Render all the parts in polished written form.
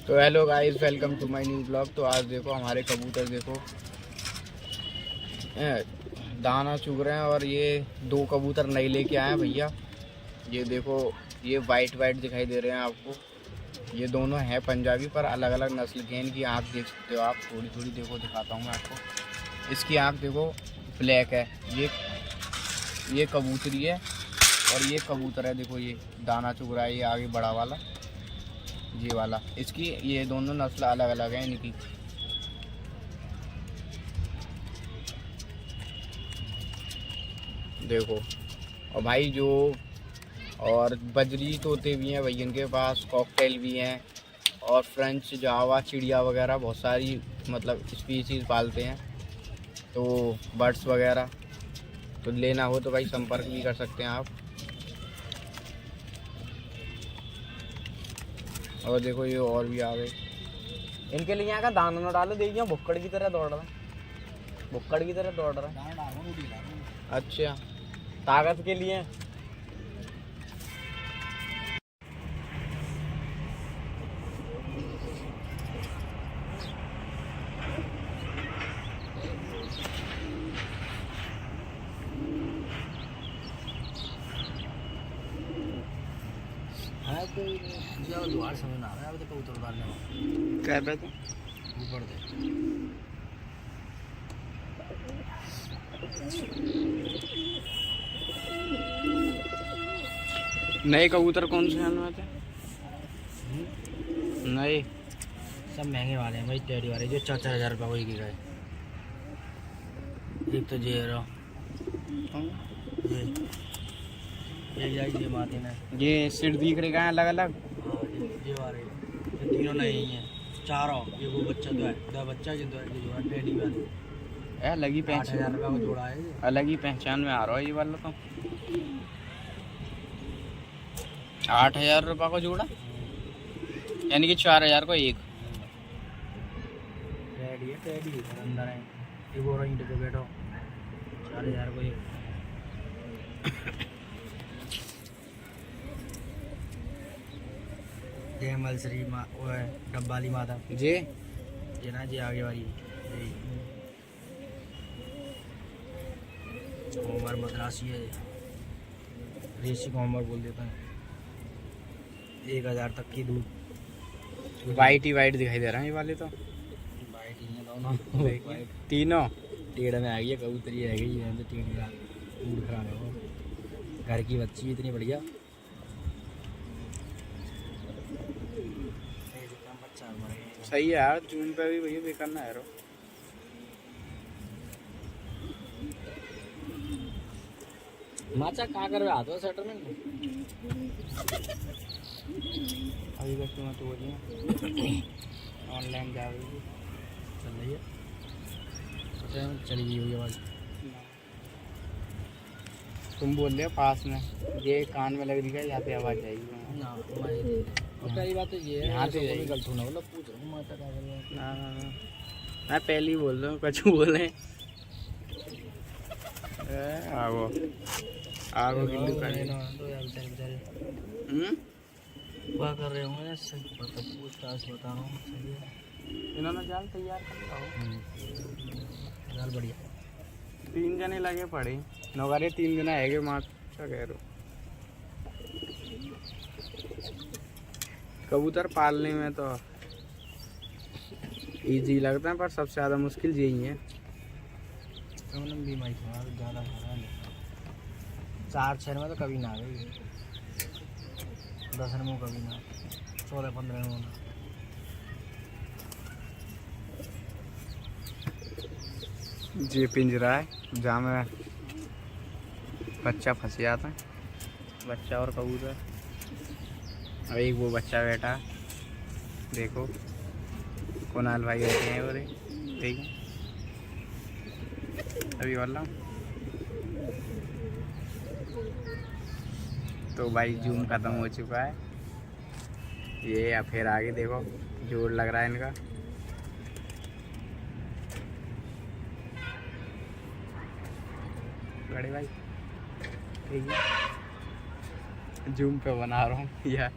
तो hello guys, welcome to my new blog. तो आज देखो हमारे कबूतर देखो दाना चुग रहे हैं। और ये दो कबूतर नए लेके आए हैं भैया। ये देखो, ये वाइट वाइट दिखाई दे रहे हैं आपको। ये दोनों हैं पंजाबी पर अलग अलग नस्ल के हैं। इनकी आँख देख सकते हो आप, थोड़ी थोड़ी देखो, दिखाता हूँ मैं आपको। इसकी आँख देखो ब्लैक है। ये कबूतरी है और ये कबूतर है। देखो ये दाना चुग रहा है, ये आगे बड़ा वाला, ये वाला। इसकी ये दोनों नस्ल अलग अलग हैं इनकी। देखो, और भाई जो और बजरी तोते भी हैं भैया इनके पास, कॉकटेल भी हैं, और फ्रेंच जावा चिड़िया वगैरह बहुत सारी मतलब स्पीशीज़ पालते हैं। तो बर्ड्स वगैरह तो लेना हो तो भाई संपर्क भी कर सकते हैं आप। और देखो ये और भी आ गए। इनके लिए यहाँ का दाना न डालो, देखिए भुक्कड़ की तरह दौड़ रहा है, भुक्कड़ की तरह दौड़ रहा है। अच्छा, ताकत के लिए। है कोई जुगाड़ समझ ना आ रहा है। अभी तो कबूतर उतारने में क्या पे तो ऊपर दे नए कबूतर कौन से में थे? नए सब महंगे वाले हैं भाई, टेडी वाले जो 4-4 हज़ार रुपये कोई की गए। एक तो ये रहा, ये माते ना, ये सिर दिख रहे हैं अलग अलग। हाँ ये वाले, ये तीनों नए ही हैं। चारों, ये वो बच्चा तो है, दो बच्चा जो है, ये जोड़ा टेडी वाले अलग ही 8,000 रुपये को जोड़ा है। अलग ही पहचान में आ रहा है ये वाला तो। 8,000 रुपये को जोड़ा, यानी कि 4,000 को एक। टेडी है, टेडी अंदर है, ये वो रही पे बैठो, 4,000 को एक। ये मलसरी वो है डब्बा वाली माता जी ये ना, जी आगे वाली कोमर मद्रासी है, रेसी कोमर बोल देते हैं। 1,000 तक की दूध, वाइट ही वाइट दिखाई दे रहा है ये वाले तो। वाइट ही है दोनों, तीनों टेढ़ में आ गई है कबूतरी, रह गई है तो टेढ़ का मूड खराब है वो। घर की बच्ची इतनी बढ़िया, सही है यार। जून पे भी भैया बेकार ना है रो। माचा कहाँ कर रहा था सेटर में? अभी बस तुम्हें तो बोलिए ऑनलाइन जा रही है, चल रही है, चली गई हुई आवाज़। तुम बोल रहे हो पास में, ये कान में लग रही है, यहाँ पे आवाज़ आएगी ना और पहली बात तो ये है, यहाँ से कोई गलत होना बोला, पूछ रहा हूँ माता क्या कर रहा है। ना, मैं पहले ही बोल रहा हूँ, कुछ बोले आगो आगो गिल्लू करे ना तो यार बेचारे बेचारे क्या कर रहे होंगे, पूछताछ बता रहा हूँ। सही है, इन्होंने जाल तैयार कर लिया। जाल बढ़िया, 3 जने लगे पड़े नौकरी, 3 दिन है माँ क्या कह रहे हो। कबूतर पालने में तो इजी लगता है, पर सबसे ज़्यादा मुश्किल यही है। भी माइक ज़्यादा 4-6 में तो कभी ना आ गई, 10 में कभी ना, 14-15 में ना। ये पिंजरा है जहाँ में बच्चा फंस जाता है, बच्चा और कबूतर। और एक वो बच्चा बैठा, देखो कुणाल भाई बैठे हैं, और ठीक है अभी वाला। तो भाई जूम ख़त्म हो चुका है ये, या फिर आगे देखो जोर लग रहा है इनका। बड़े भाई ठीक है, जूम पे बना रहा हूँ या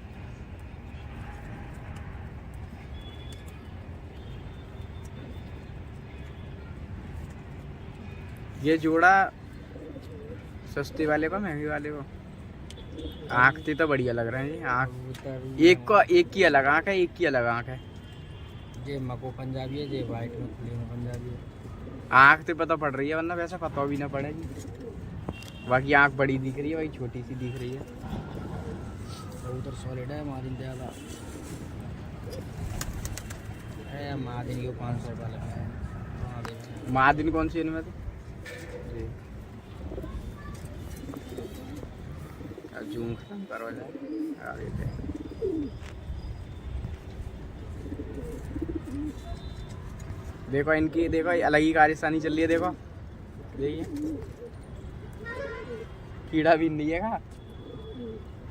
ये जोड़ा सस्ते वाले को महंगे वाले को आँख से तो बढ़िया लग रहे हैं ये आँख। कबूतर एक की अलग आँख है, एक की अलग आँख है। ये मको पंजाबी है, ये वाइट में खुली में पंजाबी है। आँख से पता पड़ रही है, वरना वैसे पता भी ना पड़ेगी। बाकी आँख बड़ी दिख रही है, वही छोटी सी दिख रही है। कबूतर सॉलिड है, मादिन ज़्यादा है। मादिन को 500 रुपये लगा है। मादिन कौन सी है इनमें तो? जूम खत्म करो जाए आगे पे। देखो इनकी, देखो अलग ही कारस्तानी चल रही है। देखो देखिए कीड़ा भी नहीं है का।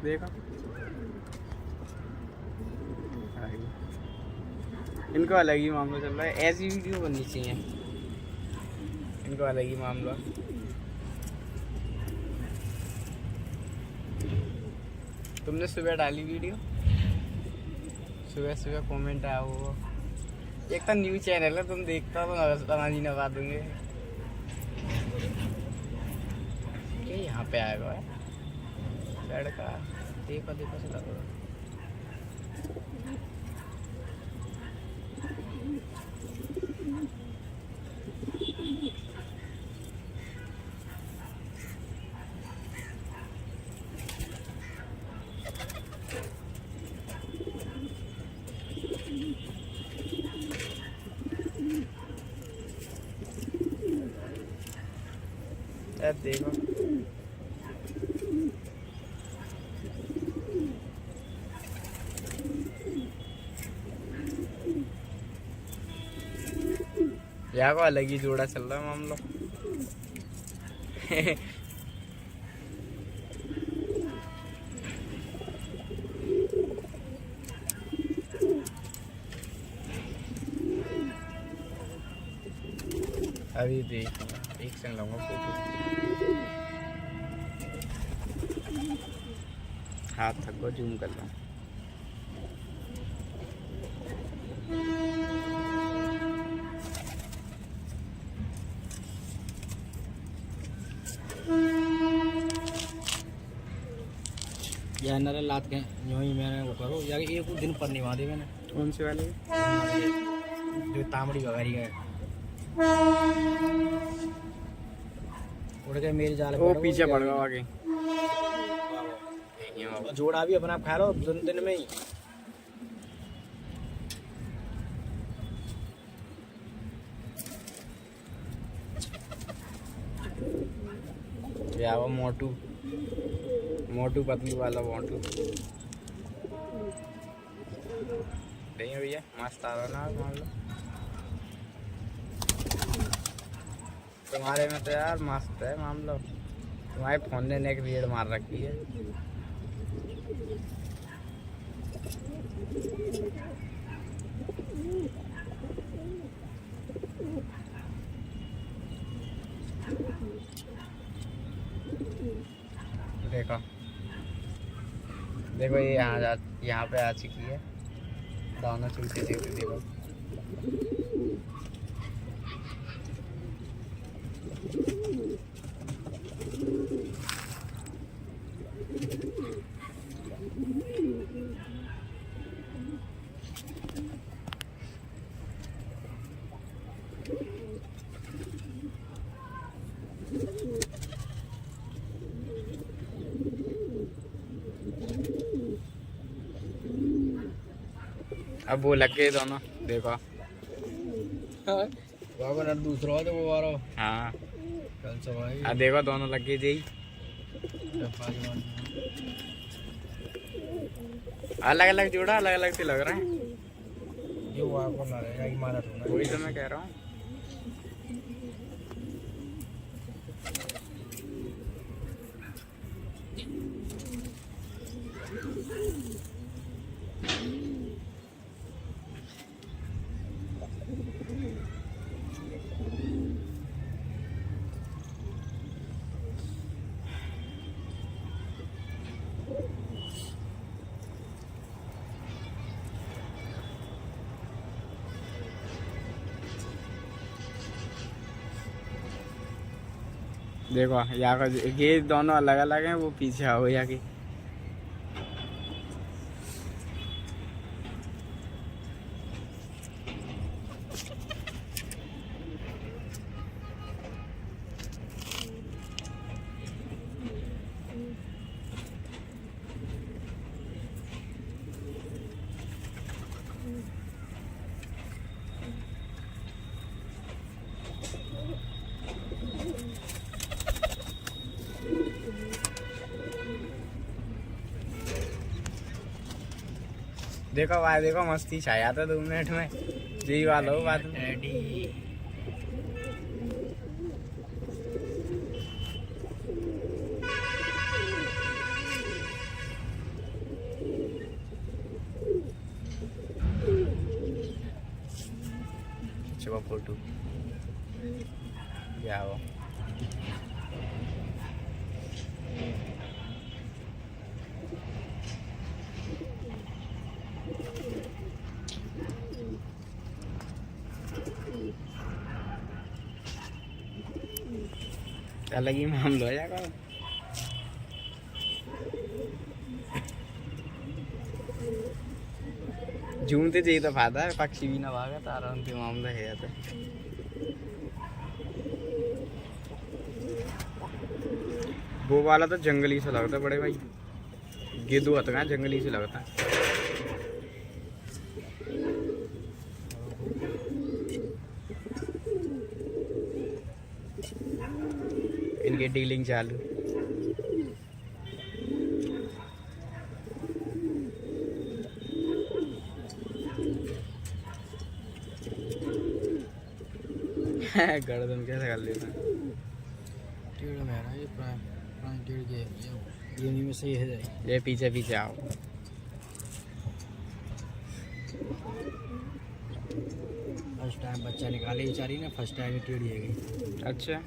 देखो इनको अलग ही मामला चल रहा है। ऐसी वीडियो बननी चाहिए, इनको अलग ही मामला। तुमने सुबह डाली वीडियो, सुबह सुबह कमेंट आया वो। एक तो न्यूज चैनल है, तुम देखता तो नवाजी नवा दूंगे। क्या यहाँ पे आएगा लड़का? देखो देखो से लगो। देखो यहाँ को अलग ही जोड़ा चल रहा है मामला। अभी देख एक सेकंड लूंगा फोटो। हाथ थक को जूम कर लो। या नरे लात के यूं ही मैंने वो करो या एक दिन पर नहीं वादे मैंने। कौन से वाले? जो तामड़ी वगैरह है उड़ के मेरी जाल वो पीछे पड़ गया आगे। जोड़ा भी अपना खा लो दिन में ही। या वो मोटू मोटू पतलू वाला मोटू। नहीं भैया मस्त आ रहा ना मान लो। तुम्हारे में तो यार मस्त है मामला। तुम्हारे फोन ने एक रेड मार रखी है। देखो देखो ये यहाँ पे आ चुकी है। दाना चूते चूते देखो। अब वो लग गए दोनों देखो। बाबा दूसरा तो वो आ रहा। हाँ कल से भाई अब देखो दोनों लग गए जी। अलग अलग जोड़ा अलग अलग से लग रहे हैं। ये वो आपको ना रहेगा इमारत होना। वही तो मैं कह रहा हूँ। देखो यहाँ का ये दोनों अलग अलग हैं, वो पीछे आओ यहाँ की। देखो भाई, देखो मस्ती छाया था 2 मिनट में, यही वाला हो बात में। डैडी चलो फोटो जाओ। अलग ही मामला हो जाएगा। झूमते चाहिए तो फायदा है, पक्षी भी ना भागा तारा उनके मामला है जाता है। वो वाला तो जंगली से लगता है बड़े भाई, ये 2 हथगा जंगली से लगता है। इनकी डीलिंग चालू। गर्दन कैसे कर लेता है। टेढ़ में है ना ये, प्राण टेढ़ के ये नहीं में सही है जाए। ये पीछे पीछे आओ। फर्स्ट टाइम बच्चा निकाले बेचारी ना, फर्स्ट टाइम ही टेढ़ी है गई। अच्छा,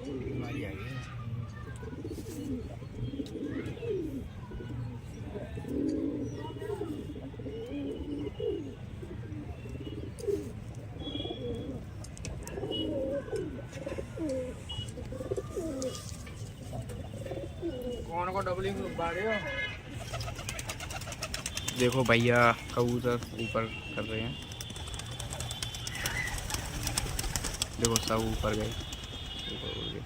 बीमारी आ गई। कौन को डबलिंग बाड़े हो? देखो भैया कबूतर ऊपर कर रहे हैं, देखो सब ऊपर गए, ऊपर उड़ गए।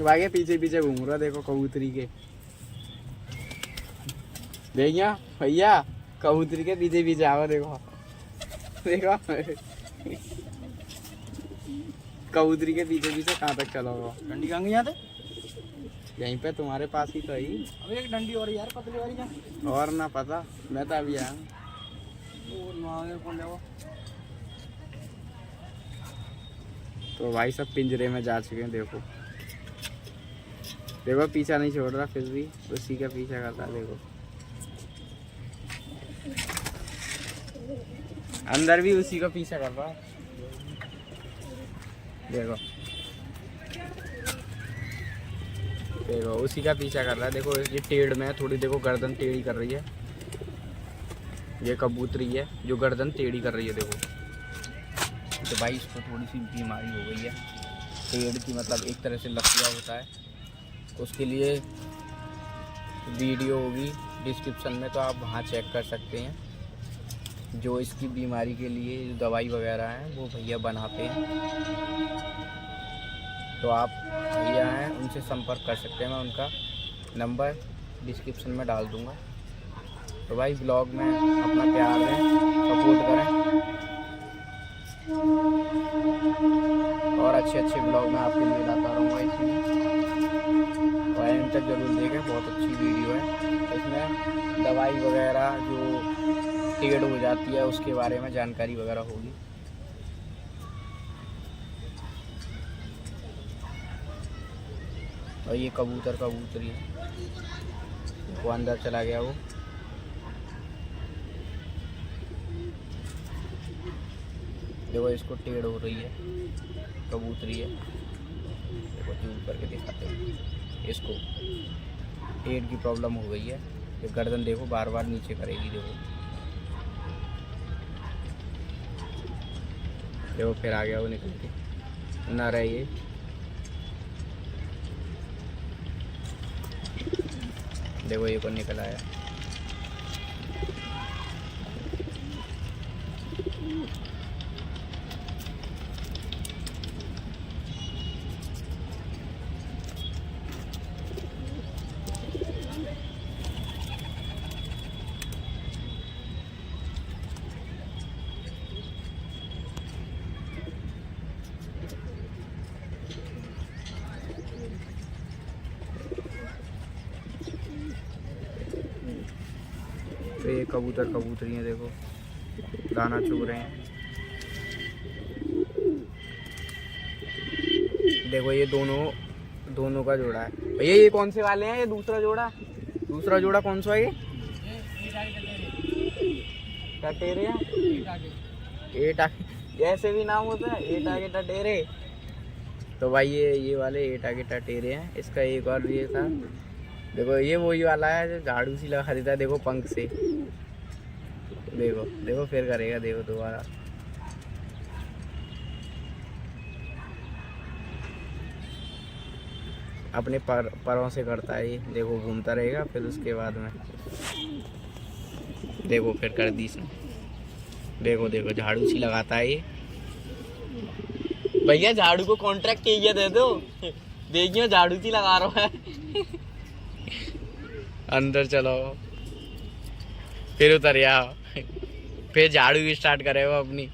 आगे पीछे पीछे घूम रहा, देखो कबूतरी के। भैया भैया कबूतरी के पीछे पीछे आओ, देखो देखो कबूतरी के पीछे पीछे कहाँ तक चलोगे? डंडी कहाँ गई यहाँ थे? यहीं पे तुम्हारे पास ही तो है। अब एक डंडी और यार पतली वाली क्या? और ना पता, मैं तो अभी आया। तो भाई सब पिंजरे में जा चुके हैं। देखो देखो पीछा नहीं छोड़ रहा, फिर भी उसी का पीछा करता है। देखो अंदर भी उसी का पीछा कर रहा है। देखो देखो उसी का पीछा कर रहा है। देखो ये टेढ़ में है थोड़ी, देखो गर्दन टेढ़ी कर रही है। ये कबूतरी है जो गर्दन टेढ़ी कर रही है। देखो तो भाई इसको थोड़ी सी बीमारी हो गई है टेढ़ की, मतलब एक तरह से लकवा होता है। उसके लिए वीडियो होगी डिस्क्रिप्शन में, तो आप वहाँ चेक कर सकते हैं। जो इसकी बीमारी के लिए जो दवाई वगैरह हैं वो भैया बनाते हैं, तो आप भैया हैं उनसे संपर्क कर सकते हैं। मैं उनका नंबर डिस्क्रिप्शन में डाल दूँगा। तो भाई ब्लॉग में अपना प्यार दें, सपोर्ट करें, और अच्छे अच्छे ब्लॉग में आपके लिए लाता रहूँगा इसीलिए। और एंड तक जरूर देखें, बहुत अच्छी वीडियो है। इसमें दवाई वगैरह जो टेढ़ हो जाती है उसके बारे में जानकारी वगैरह होगी। और ये कबूतरी है, वो अंदर चला गया। वो देखो इसको टेढ़ हो रही है, कबूतरी है। देखो जूम करके दिखाते हैं इसको। पेट की प्रॉब्लम हो गई है, ये गर्दन देखो बार बार नीचे करेगी। देखो फिर आ गया वो निकल के, ना रहे ये। देखो ये को निकल आया। तो ये कबूतर कबूतरी हैं, देखो दाना चुग रहे हैं। देखो ये दोनों का जोड़ा है भैया। ये कौन से वाले हैं? ये दूसरा जोड़ा कौन सा है? ये टटेरे हैं। एट आगे ऐसे भी नाम होता है, एट आगे टटेरे। तो भाई ये वाले एट आगे टटेरे हैं। इसका एक और ये था, देखो ये वही वाला है जो झाड़ू सी लगा देता है, देखो पंख से। देखो फिर करेगा, देखो दोबारा। अपने परों से करता है ये, देखो घूमता रहेगा। फिर उसके बाद में देखो फिर कर दी इसने। देखो झाड़ू सी लगाता है ये। भैया झाड़ू को कॉन्ट्रैक्ट किया दे दो, देखिए झाड़ू सी लगा रहा है। अंदर चलो, फिर उतर आओ, फिर झाड़ू भी स्टार्ट करेगा अपनी।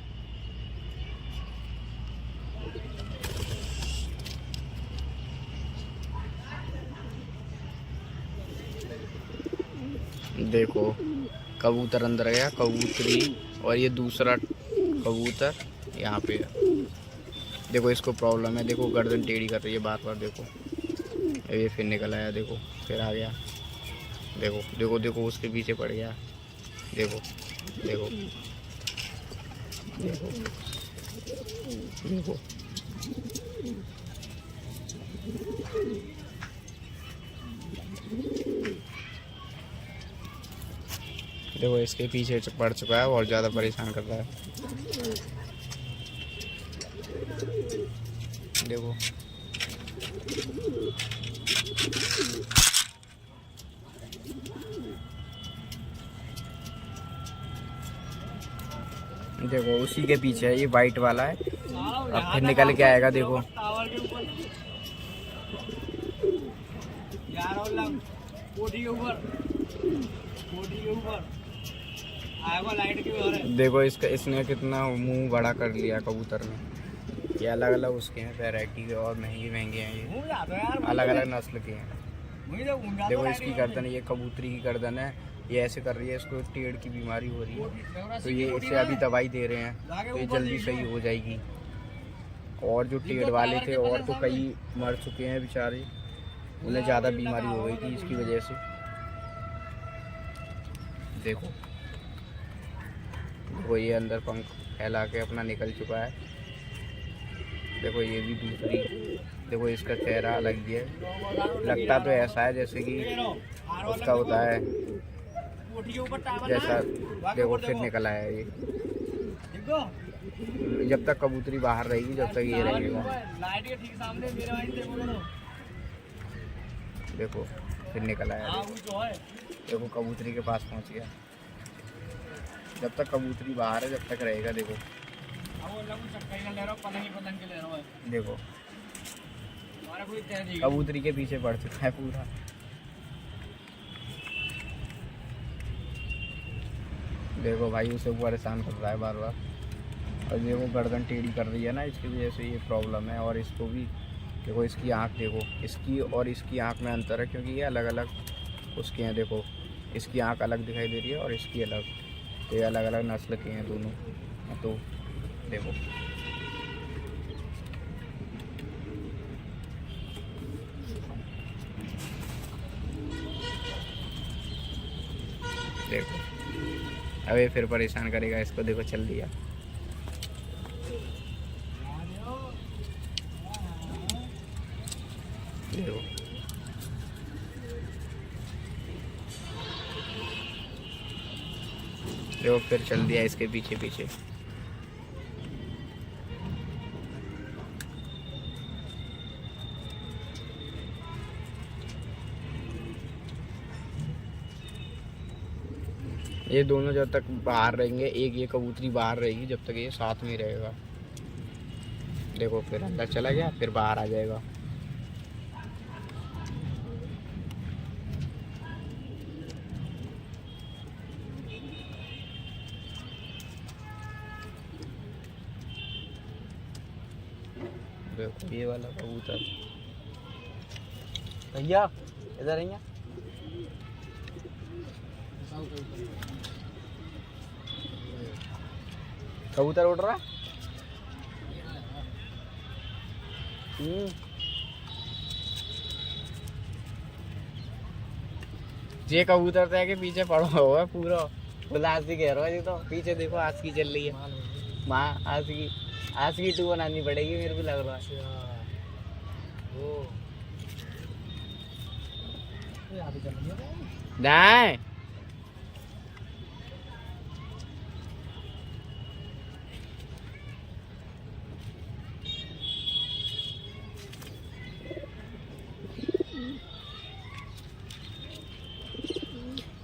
देखो कबूतर अंदर गया, कबूतरी, और ये दूसरा कबूतर यहाँ पे है। देखो इसको प्रॉब्लम है, देखो गर्दन टेढ़ी कर रही है बार बार। देखो ये फिर निकल आया, देखो फिर आ गया। देखो उसके पीछे पड़ गया। देखो देखो इसके पीछे पड़ चुका है, बहुत ज़्यादा परेशान कर रहा है। देखो उसी के पीछे है, ये वाइट वाला है। अब फिर निकल के आएगा। देखो देखो इसने कितना मुंह बड़ा कर लिया कबूतर ने। ये अलग अलग उसके हैं वैरायटी के, और महंगे हैं। ये अलग अलग नस्ल के हैं। देखो इसकी गर्दन, ये कबूतरी की गर्दन है, ये ऐसे कर रही है। इसको टेढ़ की बीमारी हो रही है, तो ये इसे अभी दवाई दे रहे हैं, तो ये जल्दी सही हो जाएगी। और जो टेढ़ वाले थे और तो कई मर चुके हैं बेचारे, उन्हें ज़्यादा बीमारी हो गई थी इसकी वजह से। देखो ये अंदर पंख फैला के अपना निकल चुका है। देखो ये भी दूसरी, देखो इसका चेहरा अलग ही है, लगता तो ऐसा है जैसे कि उसका होता है जैसा। देखो फिर निकल आया ये। जब तक कबूतरी बाहर रहेगी जब तक ये रहेगा। देखो फिर निकल आया। देखो कबूतरी के पास पहुंच गया। जब तक कबूतरी बाहर है जब तक रहेगा। देखो कबूतरी के पीछे पड़ चुका है पूरा। देखो भाई उसे परेशान कर रहा है बार बार, और देखो गर्दन टेढ़ी कर रही है ना, इसकी वजह से ये प्रॉब्लम है। और इसको भी देखो, इसकी आँख देखो, इसकी और इसकी आँख में अंतर है क्योंकि ये अलग अलग उसके हैं। देखो इसकी आँख अलग दिखाई दे रही है और इसकी अलग, तो ये अलग अलग नस्ल के हैं दोनों। तो देखो अब ये फिर परेशान करेगा इसको। देखो चल दिया। देखो देखो फिर चल दिया इसके पीछे पीछे। ये दोनों जब तक बाहर रहेंगे, एक ये कबूतरी बाहर रहेगी जब तक ये साथ में रहेगा। देखो फिर अंदर चला गया, फिर बाहर आ जाएगा। देखो ये वाला कबूतर। भैया इधर आइए। कबूतर उड़ रहा। ये कबूतर तो है कि पीछे पड़ा हुआ है पूरा गुलासी कह रहा है। ये तो पीछे देखो आस्की चल रही है। माँ आस्की 2 बनानी पड़ेगी मेरे को लग रहा है। नहीं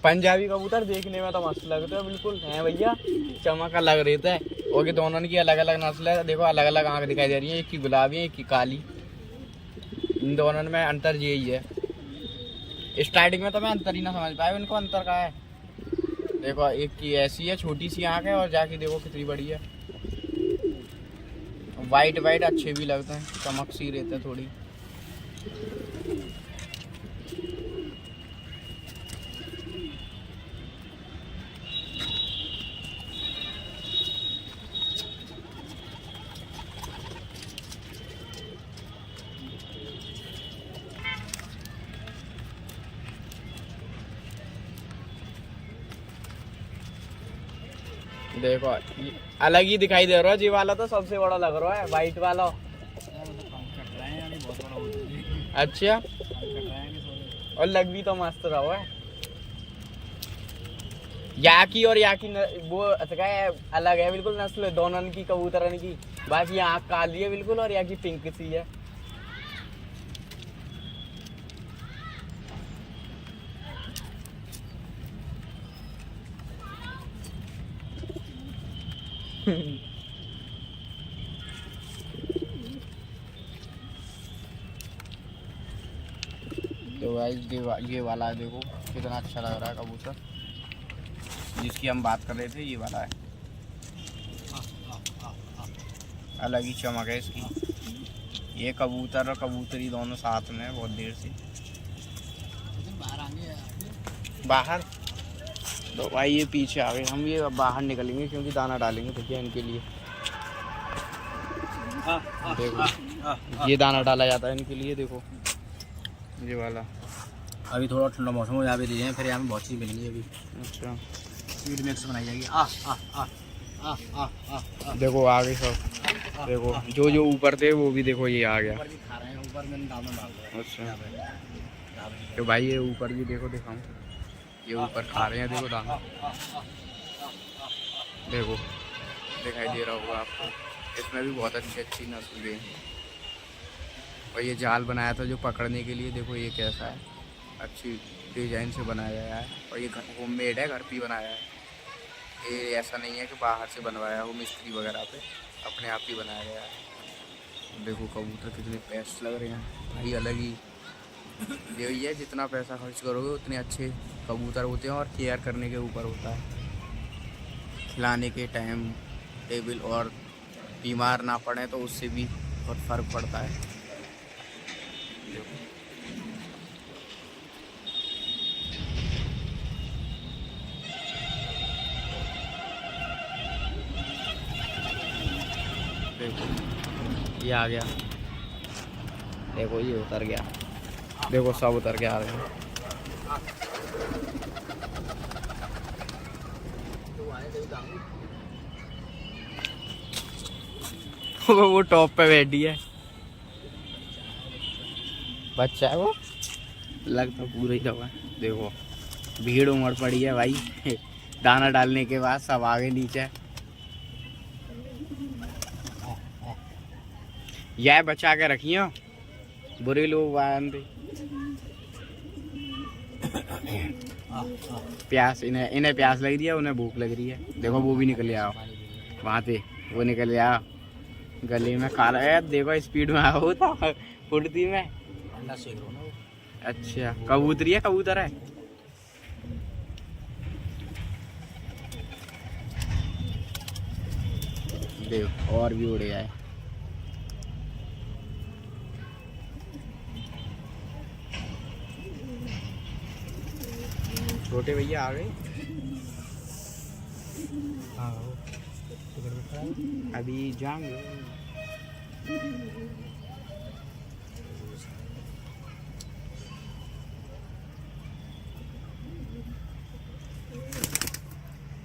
पंजाबी कबूतर देखने में तो मस्त लगते हैं बिल्कुल हैं भैया, चमक अलग रहता है। और ये दोनों की अलग अलग नस्ल है। देखो अलग अलग आँख दिखाई दे रही है, एक की गुलाबी है एक की काली। इन दोनों में अंतर यही है। स्टार्टिंग में तो मैं अंतर ही ना समझ पाया इनको अंतर का है। देखो एक की ऐसी है छोटी सी आँख है, और जाके देखो कितनी बड़ी है। वाइट वाइट अच्छे भी लगते हैं, चमक सी रहते हैं थोड़ी। देखो अलग ही दिखाई दे रहा है। जी वाला तो सबसे बड़ा लग रहा है, वाइट वाला। अच्छा और लग भी तो मस्त रहा है। याकी और याकी वो क्या है, अलग है बिल्कुल नस्ल दोनों की कबूतरन की। बाकी आँख काली है बिल्कुल और याकी पिंक सी है। तो गाइस ये वाला देखो कितना अच्छा लग रहा है कबूतर, जिसकी हम बात कर रहे थे। ये वाला है, अलग ही चमक है इसकी। ये कबूतर और कबूतरी दोनों साथ में है बहुत देर से। बाहर तो भाई ये पीछे आ गए, हम ये बाहर निकलेंगे क्योंकि दाना डालेंगे भैया इनके लिए। देखो ये दाना डाला जाता है इनके लिए। देखो ये वाला। अभी थोड़ा ठंडा मौसम हो, यहाँ पे दीजिए, फिर यहाँ पे बहुत चीज़ मिलेंगी अभी। अच्छा स्वीट मिक्स बनाई जाएगी। देखो आ गए सब। देखो जो जो ऊपर थे वो भी देखो ये आ गया। ऊपर भी खा रहे हैं, ऊपर मैंने दाना डाल दिया। अच्छा तो भाई ये ऊपर भी देखो दिखाऊं, ये ऊपर खा रहे हैं देखो दाना। देखो दिखाई दे रहा होगा आपको, इसमें भी बहुत अच्छी अच्छी नस्ल है। और ये जाल बनाया था जो पकड़ने के लिए। देखो ये कैसा है, अच्छी डिजाइन से बनाया गया है। और ये घर होममेड है, घर पे ही बनाया है। ये ऐसा नहीं है कि बाहर से बनवाया हो मिस्त्री वगैरह पे, अपने आप ही बनाया गया है। देखो कबूतर कितने पैसे लग रहे हैं भाई, अलग ही। यही है जितना पैसा खर्च करोगे उतने अच्छे कबूतर होते हैं। और केयर करने के ऊपर होता है, खिलाने के टाइम टेबल, और बीमार ना पड़े तो उससे भी बहुत फ़र्क पड़ता है। देखो ये आ गया, देखो ये उतर गया। देखो सब उतर के आ रहे हैं। वो टॉप पे बैठी है बच्चा है वो, लग तो पूरा ही रहा है। देखो भीड़ उमड़ पड़ी है भाई दाना डालने के बाद सब आगे नीचे। यह बचा के रखियो, बुरे लोग आंदे। प्यास इन्हें प्यास लग रही है, उन्हें भूख लग रही है। देखो वो भी निकल आओ वहाँ से, वो निकल आओ गले में काला है। देखो स्पीड में आओ था फुर्ती में। अच्छा कबूतरी है, कबूतर है। देखो और भी उड़े आए। छोटे भैया आ गए। अभी जाएंगे।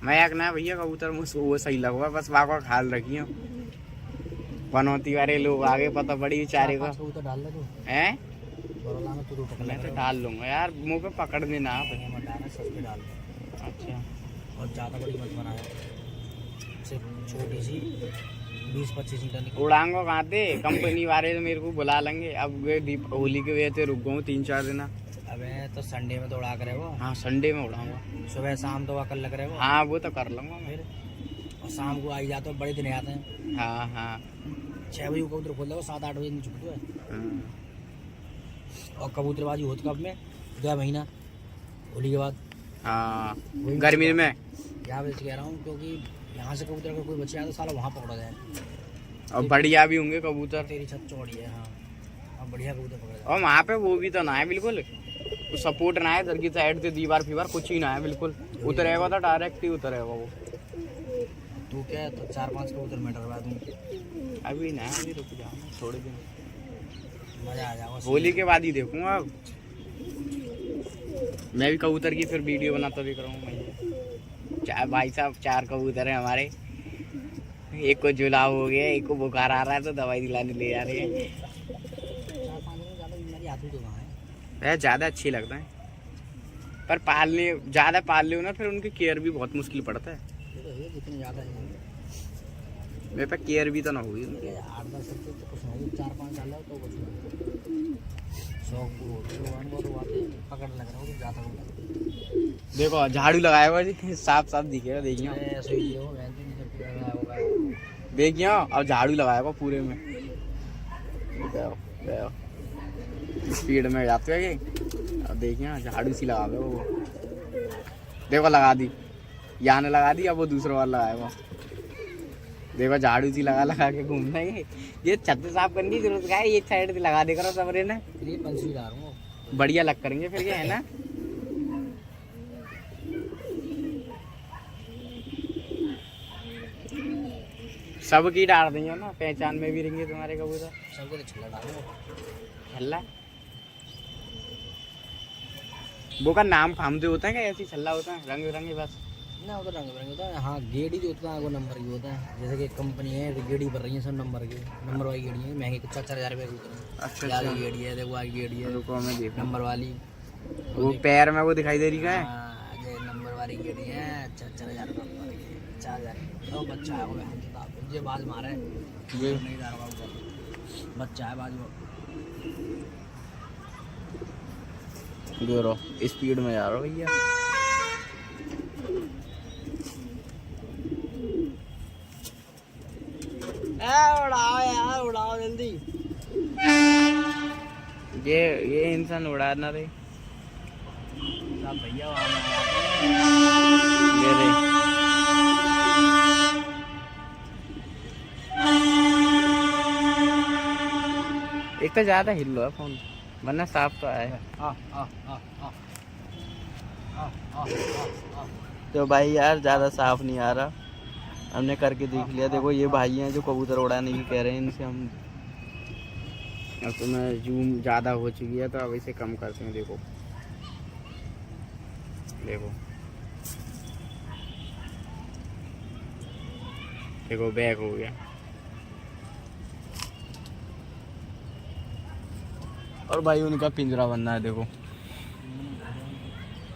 मैं एक ना भैया कबूतर मुझे वो सही लगा, बस वहाँ का ख्याल रखियो। बनौती वाले लोग आगे पता पड़ी बेचारे को हैं। मैं तो डाल लूंगा यार, मुंह पे पकड़ देना आप। अच्छा और ज़्यादा बड़ी मत बनाया, सिर्फ छोटी सी 20-25 लीटर की। उड़ांगो कहाँ थे, कंपनी वाले तो मेरे को बुला लेंगे। अब वे होली के वजह से रुक गए 3-4 दिन। अबे तो संडे में तो उड़ा कर वो। हाँ संडे में उड़ाऊंगा, सुबह शाम तो वहाँ कर लग रहे वो। हाँ वो तो कर लूँगा मैं। और शाम को आई जाते हो, बड़े दिन आते हैं। हाँ हाँ 6 बजे कबूतर खोल दो, 7-8 बजे नहीं छुपते है। और कबूतरबाजी होती कब में, 2 महीना होली के बाद। हाँ गर्मी में यहाँ वजह से कह रहा हूँ, क्योंकि यहाँ से कबूतर अगर कोई बच्चे आए तो साला वहाँ पकड़ा जाए। और बढ़िया भी होंगे कबूतर। तेरी छत चौड़ी है। हाँ और बढ़िया कबूतर पकड़ा जाए। और वहाँ पे वो भी तो ना है बिल्कुल, सपोर्ट ना है इधर की साइड से, दीवार फीवार कुछ ही ना है बिल्कुल। उतरेगा तो डायरेक्ट ही उतरेगा वो। तू क्या तो 4-5 कबूतर मैं डरवा दूँ अभी ना, अभी रुक जाओ थोड़े दिन, मज़ा आ जाएगा। होली के बाद ही देखूंगा। अब मैं भी कबूतर की फिर वीडियो बनाता दिख रहा हूँ मैं। भाई साहब 4 कबूतर हैं हमारे। एक को जुलाब हो गया, एक को बुखार आ रहा है तो दवाई दिलाने ले जा रहे हैं। 4-5 दिन ज़्यादा बीमारी आती तो कहाँ है। वह ज़्यादा अच्छी लगता है, पर पालने ज़्यादा पाल लो ना फिर उनकी केयर भी बहुत मुश्किल पड़ता है। जितने ज़्यादा है मेरे पे केयर भी तो ना हुई। 8-10 रुपये तो कुछ नहीं, 4-5 डाला तो कुछ नहीं। शौक पकड़ लग रहा है ज़्यादा। देखो झाड़ू लगाया हुआ जी, साफ साफ दिखेगा। देखिए ऐसे ही हो देखिए, अब झाड़ू लगाया हुआ पूरे में। स्पीड में जाते हैं ये। अब देखिए झाड़ू सी लगा दो वो। देखो लगा दी, यहाँ ने लगा दी, अब वो दूसरा वाला लगाया हुआ। देखो झाड़ू सी लगा लगा के घूमना है। ये छत साफ करने की जरूरत क्या है, एक साइड से लगा दे करो सबरे ने, बढ़िया लग करेंगे फिर ये, है ना। सबकी डाल देंगे ना, पहचान में भी रहेंगे तुम्हारे कबूतर। सबके छल्ला डालो। छल्ला वो का नाम फामदे होता है क्या, ऐसी छल्ला होता है रंग बिरंगे बस ना, उधर रंग बिरंगे होता है। हाँ गेड़ी जो होता है वो नंबर की होता है। जैसे कि कंपनी है तो गेड़ी भर रही है सब नंबर के, नंबर वाली गेड़ी है, महंगी 4-4 हज़ार रुपये की। अच्छा गेड़ी है, देखो आई गेड़ी है, रुको मैं देखूं। नंबर वाली वो पैर में वो दिखाई दे रही है। ये नंबर वाली गेड़ी है, 4-4 हज़ार 4 हज़ार। तो बच्चा है वो, मुझे बाज मारा है नहीं जा रहा उधर, बच्चा है बाज वो। जोरो स्पीड में जा रहा हो भैया। उड़ाओ यार, उड़ाओ जल्दी। ये इंसान उड़ा ना रे भैया एक तो ज्यादा हिल लो है फोन, वरना साफ तो आया है। तो भाई यार ज़्यादा साफ नहीं आ रहा, हमने करके देख लिया। देखो ये भाई हैं जो कबूतर उड़ाने की कह रहे हैं, इनसे हम अब तो मैं जूम ज़्यादा हो चुकी है तो अब इसे कम करते हैं। देखो देखो देखो बैक हो गया। और भाई उनका पिंजरा बनना है। देखो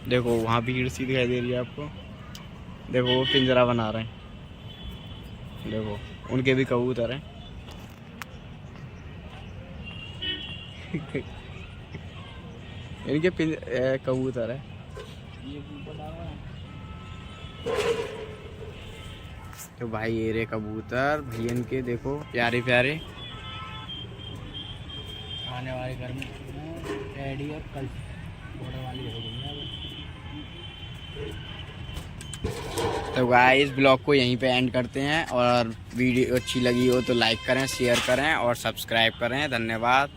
देखो वहाँ भीड़ सी दिखाई दे रही है आपको। देखो वो पिंजरा बना रहे हैं। देखो उनके भी कबूतर हैं। इनके कबूतर है। तो भाई ये रे कबूतर भैया इनके देखो प्यारे प्यारे। आने वाले घर में रेडी और कल बॉर्डर वाली तो गाइस ब्लॉग को यहीं पे एंड करते हैं और वीडियो अच्छी लगी हो तो लाइक करें, शेयर करें और सब्सक्राइब करें। धन्यवाद।